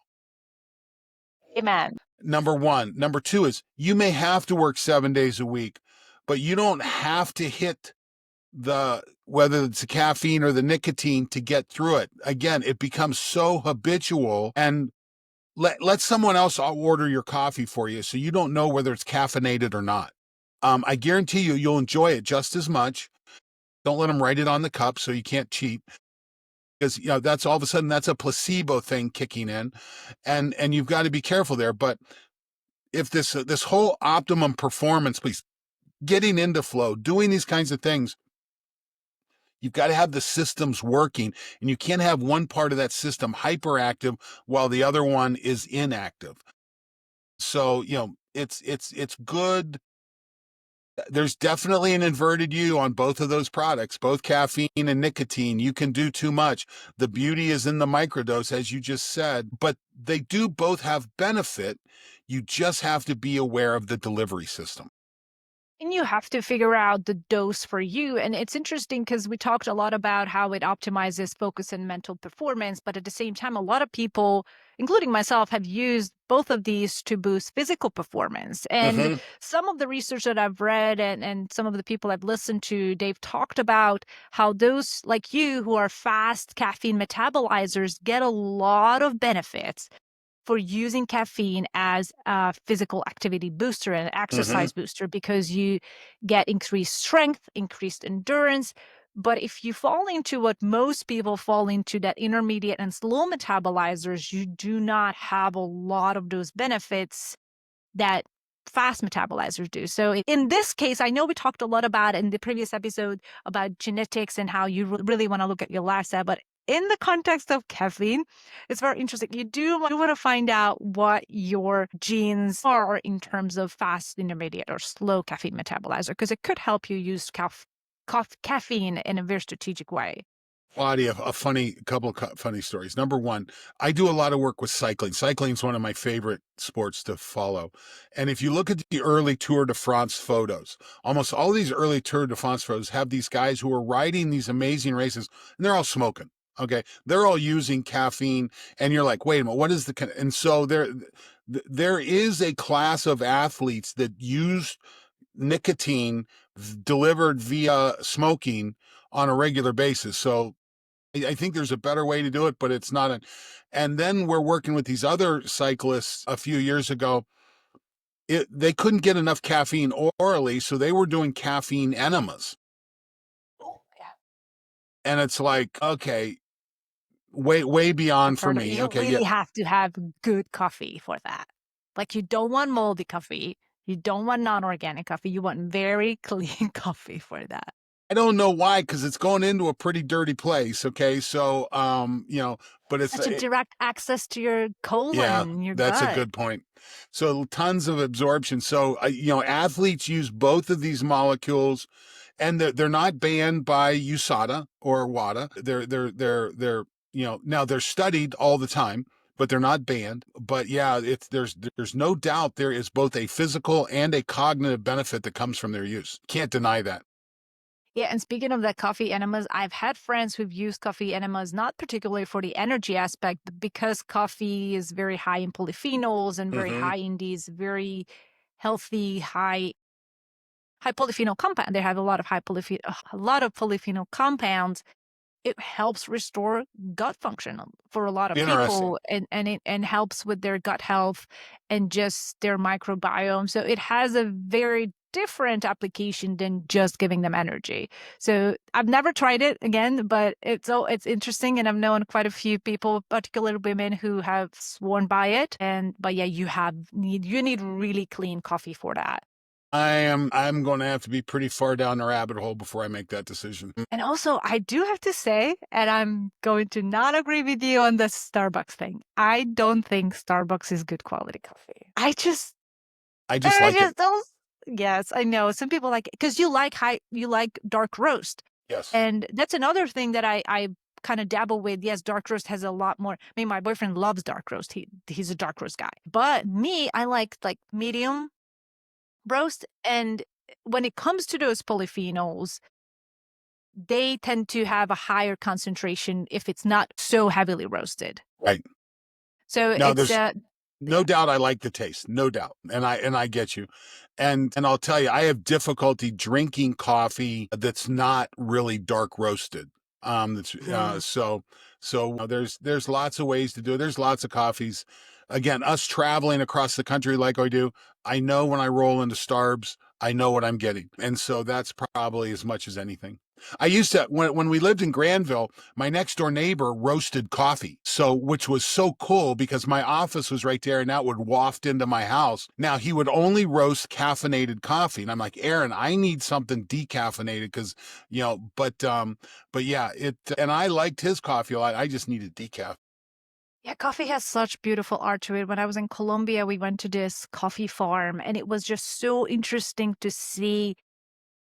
Amen. Number one. Number two is you may have to work 7 days a week, but you don't have to hit whether it's the caffeine or the nicotine to get through it. Again, it becomes so habitual, and let someone else order your coffee for you so you don't know whether it's caffeinated or not. I guarantee you'll enjoy it just as much. Don't let them write it on the cup so you can't cheat. Because that's all of a sudden that's a placebo thing kicking in, and you've got to be careful there. But if this whole optimum performance, please, getting into flow, doing these kinds of things, you've got to have the systems working, and you can't have one part of that system hyperactive while the other one is inactive. So it's good. There's definitely an inverted U on both of those products, both caffeine and nicotine. You can do too much. The beauty is in the microdose, as you just said, but they do both have benefit. You just have to be aware of the delivery system. And you have to figure out the dose for you. And it's interesting because we talked a lot about how it optimizes focus and mental performance. But at the same time, a lot of people, including myself, have used both of these to boost physical performance. And some of the research that I've read and some of the people I've listened to, they've talked about how those like you who are fast caffeine metabolizers get a lot of benefits for using caffeine as a physical activity booster and exercise booster, because you get increased strength, increased endurance. But if you fall into what most people fall into, that intermediate and slow metabolizers, you do not have a lot of those benefits that fast metabolizers do. So in this case, I know we talked a lot about in the previous episode about genetics and how you really want to look at your lifestyle, but in the context of caffeine, it's very interesting. You do want to find out what your genes are in terms of fast intermediate or slow caffeine metabolizer, because it could help you use caffeine in a very strategic way. Klaudia, a couple of funny stories. Number one, I do a lot of work with cycling. Cycling is one of my favorite sports to follow. And if you look at the early Tour de France photos, almost all these early Tour de France photos have these guys who are riding these amazing races, and they're all smoking. Okay, they're all using caffeine, and you're like, wait a minute, what is the? And so there is a class of athletes that use nicotine delivered via smoking on a regular basis. So I think there's a better way to do it, but it's not. And then we're working with these other cyclists a few years ago. They couldn't get enough caffeine orally, so they were doing caffeine enemas. Oh, yeah. And it's like, okay, way beyond for me. You Okay, really have to have good coffee for that. Like, you don't want moldy coffee. You don't want non-organic coffee. You want very clean coffee for that. I don't know why, because it's going into a pretty dirty place. Okay, so but it's such a direct access to your colon. Yeah, your that's gut. a good point. So tons of absorption. So athletes use both of these molecules, and they're not banned by USADA or WADA. They're now they're studied all the time, but they're not banned. But yeah, there's no doubt there is both a physical and a cognitive benefit that comes from their use. Can't deny that. Yeah, and speaking of the coffee enemas, I've had friends who've used coffee enemas, not particularly for the energy aspect, but because coffee is very high in polyphenols and very high in these very healthy, high polyphenol compounds. They have a lot of polyphenol compounds. It helps restore gut function for a lot of people, and helps with their gut health and just their microbiome. So it has a very different application than just giving them energy. So I've never tried it again, but it's interesting, and I've known quite a few people, particularly women, who have sworn by it. But yeah, you need really clean coffee for that. I'm going to have to be pretty far down the rabbit hole before I make that decision. And also, I do have to say, and I'm going to not agree with you on the Starbucks thing. I don't think Starbucks is good quality coffee. I just like it. Don't. Yes, I know. Some people like it because you like dark roast. Yes. And that's another thing that I kind of dabble with. Yes, dark roast has a lot more. I mean, my boyfriend loves dark roast. He's a dark roast guy. But me, I like medium roast. And when it comes to those polyphenols, they tend to have a higher concentration if it's not so heavily roasted. Right. So no doubt I like the taste, no doubt. And I get you. And I'll tell you, I have difficulty drinking coffee that's not really dark roasted. So there's lots of ways to do it. There's lots of coffees. Again, us traveling across the country like I do, I know when I roll into Starbs, I know what I'm getting. And so that's probably as much as anything. I used to, when we lived in Granville, my next door neighbor roasted coffee. So, which was so cool because my office was right there and that would waft into my house. Now he would only roast caffeinated coffee. And I'm like, Aaron, I need something decaffeinated because, but yeah, and I liked his coffee a lot. I just needed decaf. Yeah, coffee has such beautiful art to it. When I was in Colombia, we went to this coffee farm, and it was just so interesting to see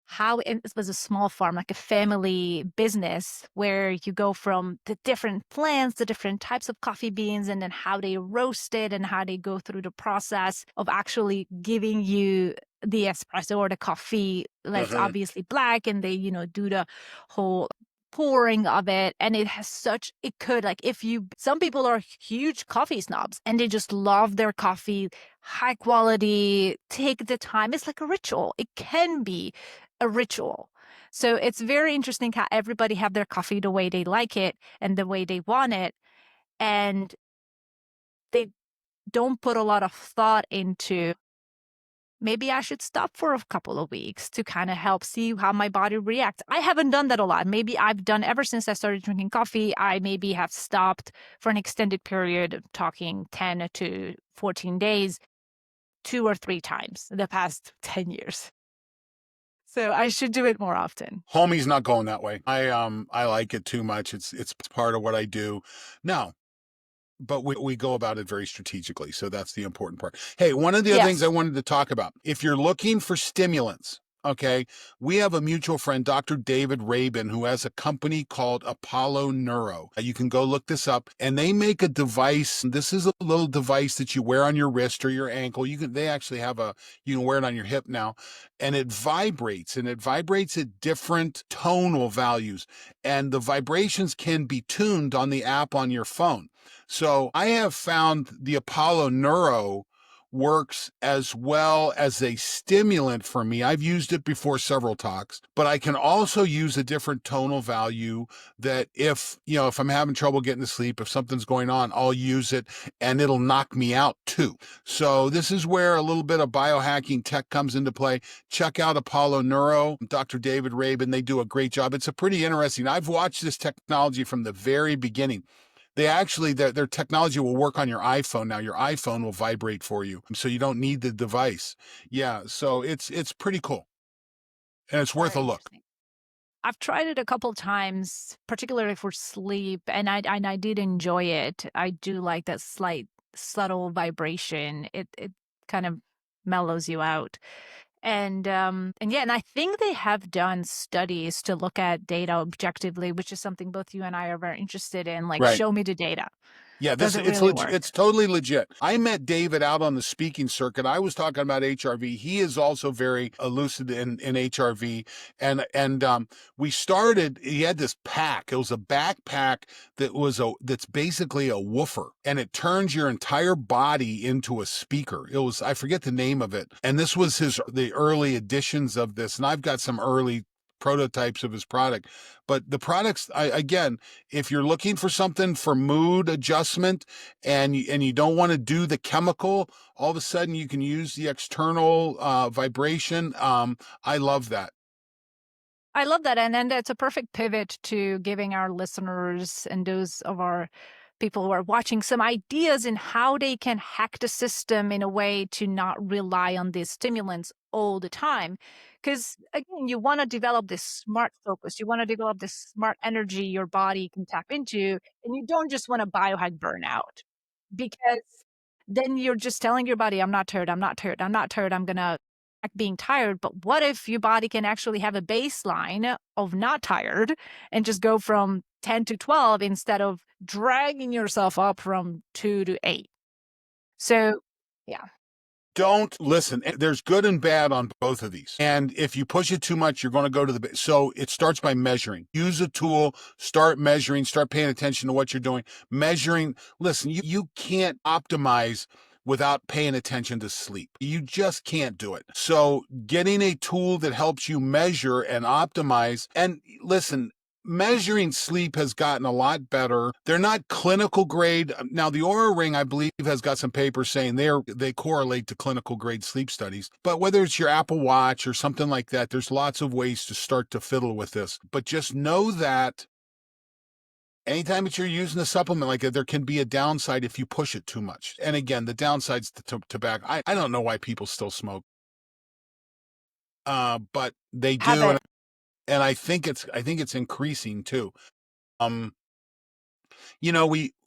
how it was a small farm, like a family business, where you go from the different plants, the different types of coffee beans, and then how they roast it and how they go through the process of actually giving you the espresso or the coffee that's obviously black, and they, do the whole pouring of it. And it has some people are huge coffee snobs and they just love their coffee, high quality, take the time. It's like a ritual. It can be a ritual. So it's very interesting how everybody have their coffee the way they like it and the way they want it. And they don't put a lot of thought into, maybe I should stop for a couple of weeks to kind of help see how my body reacts. I haven't done that a lot. Maybe I've done, ever since I started drinking coffee, I maybe have stopped for an extended period, talking 10 to 14 days, 2 or 3 times in the past 10 years. So I should do it more often. Homie's not going that way. I like it too much. It's part of what I do. Now, but we go about it very strategically. So that's the important part. Hey, one of the other things I wanted to talk about, if you're looking for stimulants, okay, we have a mutual friend, Dr. David Rabin, who has a company called Apollo Neuro. You can go look this up, and they make a device. This is a little device that you wear on your wrist or your ankle. They actually have you can wear it on your hip now, and it vibrates at different tonal values, and the vibrations can be tuned on the app on your phone. So I have found the Apollo Neuro works as well as a stimulant for me. I've used it before several talks, but I can also use a different tonal value that if I'm having trouble getting to sleep, if something's going on, I'll use it and it'll knock me out too. So this is where a little bit of biohacking tech comes into play. Check out Apollo Neuro, Dr. David Rabin. They do a great job. It's a pretty interesting. I've watched this technology from the very beginning. They actually, their technology will work on your iPhone. Now your iPhone will vibrate for you, so you don't need the device. Yeah, so it's pretty cool, and it's worth a look. I've tried it a couple times, particularly for sleep, and I did enjoy it. I do like that slight subtle vibration. It kind of mellows you out. And yeah, and I think they have done studies to look at data objectively, which is something both you and I are very interested in. Like, Right. Show me the data. Yeah, it's totally legit. I met David out on the speaking circuit. I was talking about HRV. He is also very elucidate in HRV. And we started, he had this pack. It was a backpack that's basically a woofer, and it turns your entire body into a speaker. I forget the name of it. And this was the early editions of this. And I've got some early prototypes of his product, but the products, again, if you're looking for something for mood adjustment and you don't want to do the chemical, all of a sudden you can use the external vibration. I love that. I love that. And that's a perfect pivot to giving our listeners and those of our people who are watching some ideas in how they can hack the system in a way to not rely on these stimulants all the time. Because again, you want to develop this smart focus. You want to develop this smart energy your body can tap into. And you don't just want to biohack burnout, because then you're just telling your body, I'm not tired, I'm not tired, I'm not tired, I'm going to being tired. But what if your body can actually have a baseline of not tired and just go from 10 to 12 instead of dragging yourself up from 2 to 8? So, yeah. Don't listen. There's good and bad on both of these. And if you push it too much, you're going to go to so it starts by measuring. Use a tool, start measuring, start paying attention to what you're doing. Measuring. Listen, you can't optimize without paying attention to sleep. You just can't do it. So getting a tool that helps you measure and optimize, and listen, measuring sleep has gotten a lot better. They're not clinical grade. Now, the Oura Ring, I believe, has got some papers saying they correlate to clinical grade sleep studies. But whether it's your Apple Watch or something like that, there's lots of ways to start to fiddle with this. But just know that anytime that you're using a supplement like that, there can be a downside if you push it too much. And again, the downside's the tobacco. I don't know why people still smoke. But they do. And I think it's increasing too.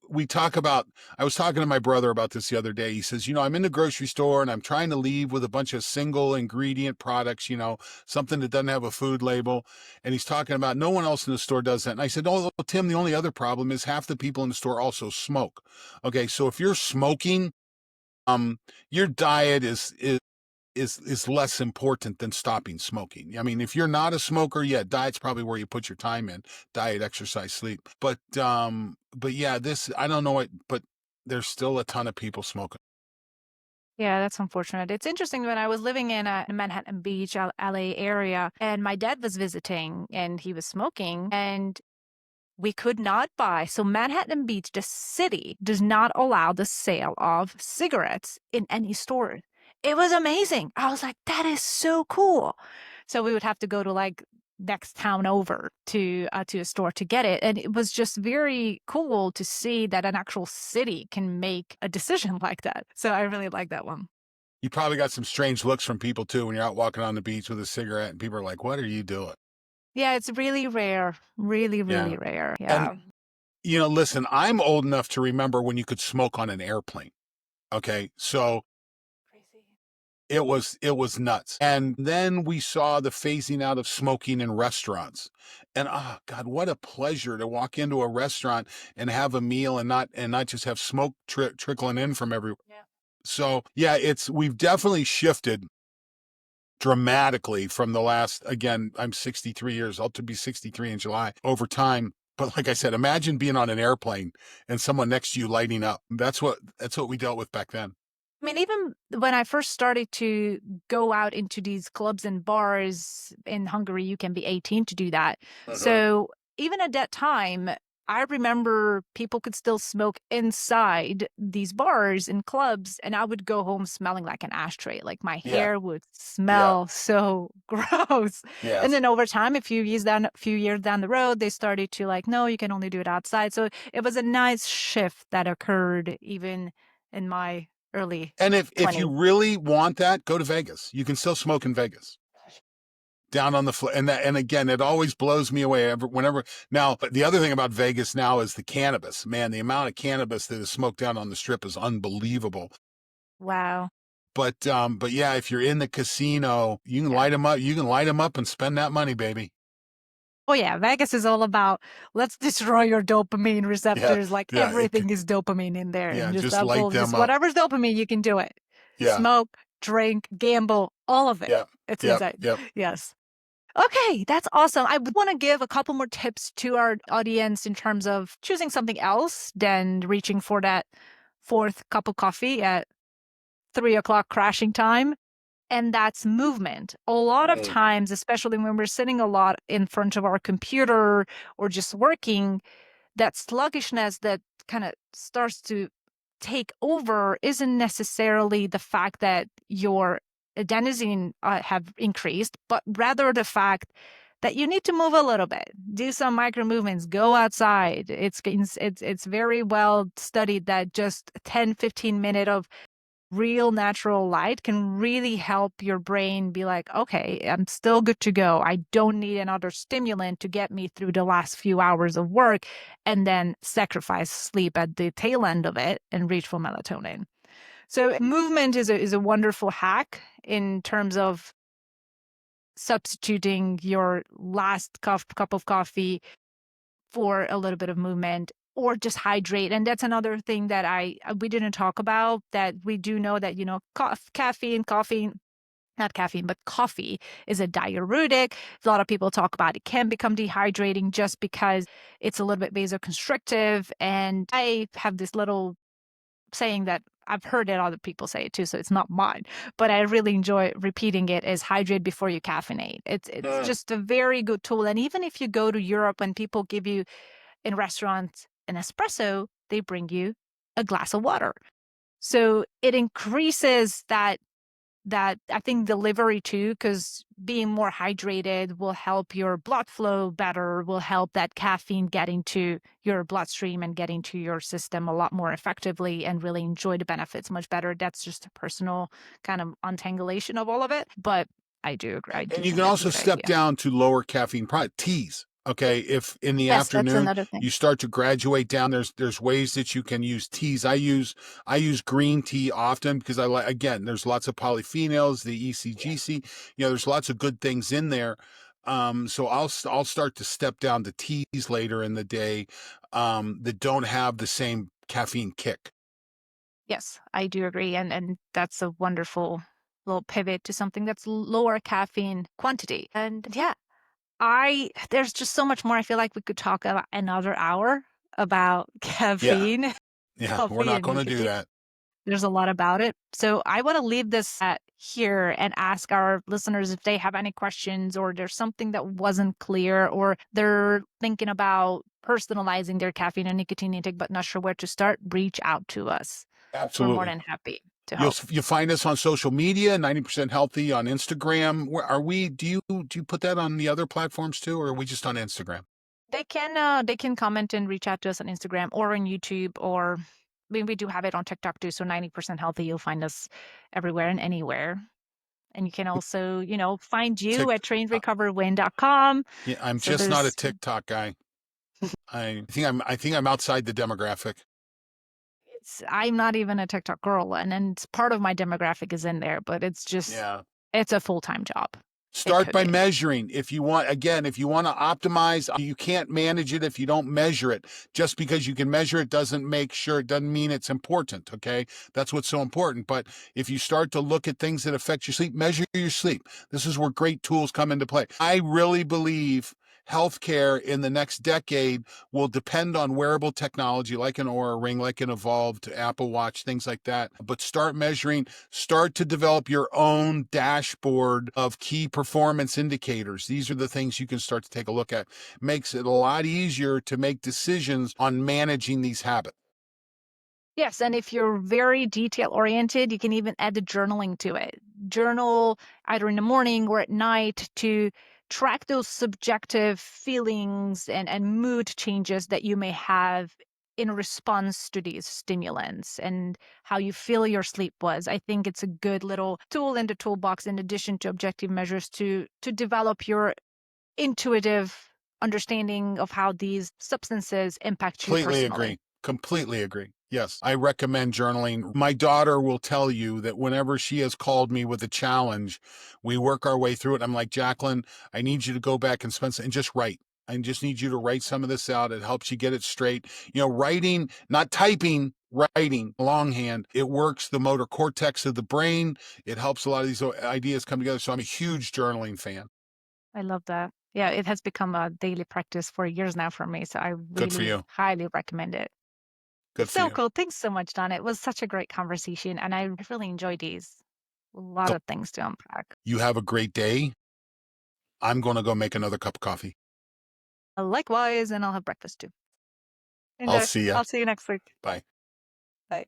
We talk about, I was talking to my brother about this the other day. He says, I'm in the grocery store and I'm trying to leave with a bunch of single ingredient products, something that doesn't have a food label. And he's talking about no one else in the store does that. And I said, oh, Tim, the only other problem is half the people in the store also smoke. Okay. So if you're smoking, your diet is less important than stopping smoking. I mean, if you're not a smoker, yeah, diet's probably where you put your time in. Diet, exercise, sleep. But yeah, I don't know it, but there's still a ton of people smoking. Yeah, that's unfortunate. It's interesting, when I was living in Manhattan Beach, LA area, and my dad was visiting and he was smoking, and we could not buy. So Manhattan Beach, the city, does not allow the sale of cigarettes in any store. It was amazing. I was like, that is so cool. So we would have to go to like next town over to a store to get it. And it was just very cool to see that an actual city can make a decision like that. So I really like that one. You probably got some strange looks from people too when you're out walking on the beach with a cigarette and people are like, what are you doing? Yeah, it's really rare. Really, really rare. Yeah. And, listen, I'm old enough to remember when you could smoke on an airplane. Okay. So it was nuts. And then we saw the phasing out of smoking in restaurants. And oh God, what a pleasure to walk into a restaurant and have a meal and not just have smoke trickling in from everywhere. Yeah. So yeah, we've definitely shifted dramatically from the last, again, I'm 63 years old, to be 63 in July, over time. But like I said, imagine being on an airplane and someone next to you lighting up. That's what we dealt with back then. I mean, even when I first started to go out into these clubs and bars in Hungary, you can be 18 to do that. So even at that time, I remember people could still smoke inside these bars and clubs, and I would go home smelling like an ashtray. Like my hair would smell so gross. And then over time, a few years down the road, they started to like, no, you can only do it outside. So it was a nice shift that occurred even in my early. And if you really want that, go to Vegas. You can still smoke in Vegas. Down on the floor. And again, it always blows me away whenever. Now, the other thing about Vegas now is the cannabis. Man, the amount of cannabis that is smoked down on the strip is unbelievable. Wow. But yeah, if you're in the casino, you can light them up. You can light them up and spend that money, baby. Oh yeah, Vegas is all about let's destroy your dopamine receptors. Everything is dopamine in there. Yeah, and just light them up. Whatever's dopamine, you can do it. Yeah. Smoke, drink, gamble, all of it. Yeah. It's insane. Yes. Okay, that's awesome. I would want to give a couple more tips to our audience in terms of choosing something else than reaching for that fourth cup of coffee at 3:00 crashing time. And that's movement. A lot of times, especially when we're sitting a lot in front of our computer or just working, that sluggishness that kind of starts to take over isn't necessarily the fact that your adenosine have increased, but rather the fact that you need to move a little bit, do some micro movements, go outside. It's very well studied that just 10-15 minutes of real natural light can really help your brain be like, okay, I'm still good to go. I don't need another stimulant to get me through the last few hours of work and then sacrifice sleep at the tail end of it and reach for melatonin. So movement is a wonderful hack in terms of substituting your last cup of coffee for a little bit of movement, or just hydrate. And that's another thing that we didn't talk about, that we do know that, coffee is a diuretic. A lot of people talk about it can become dehydrating just because it's a little bit vasoconstrictive. And I have this little saying that I've heard it, other people say it too, so it's not mine, but I really enjoy repeating it, is hydrate before you caffeinate. It's just a very good tool. And even if you go to Europe and people give you in restaurants an espresso, they bring you a glass of water. So it increases that I think delivery too, because being more hydrated will help your blood flow better, will help that caffeine get into your bloodstream and getting to your system a lot more effectively, and really enjoy the benefits much better. That's just a personal kind of untangulation of all of it. But I do agree. And you can also step down to lower caffeine product, teas. Okay, if in the afternoon you start to graduate down, there's ways that you can use teas. I use green tea often because again, there's lots of polyphenols, the ECGC. There's lots of good things in there. So I'll start to step down to teas later in the day that don't have the same caffeine kick. Yes, I do agree, and that's a wonderful little pivot to something that's lower caffeine quantity. And yeah. There's just so much more. I feel like we could talk about another hour about caffeine. Yeah, we're not going to do that. There's a lot about it. So I want to leave this here and ask our listeners if they have any questions, or there's something that wasn't clear, or they're thinking about personalizing their caffeine and nicotine intake but not sure where to start. Reach out to us. Absolutely. We're more than happy to help. You'll find us on social media, 90% Healthy on Instagram. Where are we? Do you put that on the other platforms too, or are we just on Instagram? They can comment and reach out to us on Instagram or on YouTube or mean, we do have it on TikTok too. So 90% healthy, you'll find us everywhere and anywhere. And you can also, find you at trainedrecoverwin.com. Yeah, I'm So just not a there's, TikTok guy. I think I'm outside the demographic. I'm not even a TikTok girl, and part of my demographic is in there, but it's just, it's a full-time job. Start by measuring. If you want to optimize, you can't manage it if you don't measure it. Just because you can measure it doesn't mean it's important. Okay. That's what's so important. But if you start to look at things that affect your sleep, measure your sleep. This is where great tools come into play. I really believe healthcare in the next decade will depend on wearable technology like an Oura Ring, like an evolved Apple Watch, things like that. But start measuring, start to develop your own dashboard of key performance indicators. These are the things you can start to take a look at. Makes it a lot easier to make decisions on managing these habits. Yes, and if you're very detail oriented, you can even add the journaling to it. Journal either in the morning or at night to track those subjective feelings and mood changes that you may have in response to these stimulants and how you feel your sleep was. I think it's a good little tool in the toolbox in addition to objective measures to develop your intuitive understanding of how these substances impact you personally. Completely agree. Yes, I recommend journaling. My daughter will tell you that whenever she has called me with a challenge, we work our way through it. I'm like, Jacqueline, I need you to go back and spend and just write. I just need you to write some of this out. It helps you get it straight. Writing, not typing, writing longhand. It works the motor cortex of the brain. It helps a lot of these ideas come together. So I'm a huge journaling fan. I love that. Yeah, it has become a daily practice for years now for me. So I Good for really you. highly recommend it. Good for you. So cool. Thanks so much, Don. It was such a great conversation, and I really enjoyed these. A lot of things to unpack. You have a great day. I'm going to go make another cup of coffee. Likewise, and I'll have breakfast too. I'll see you. I'll see you next week. Bye. Bye.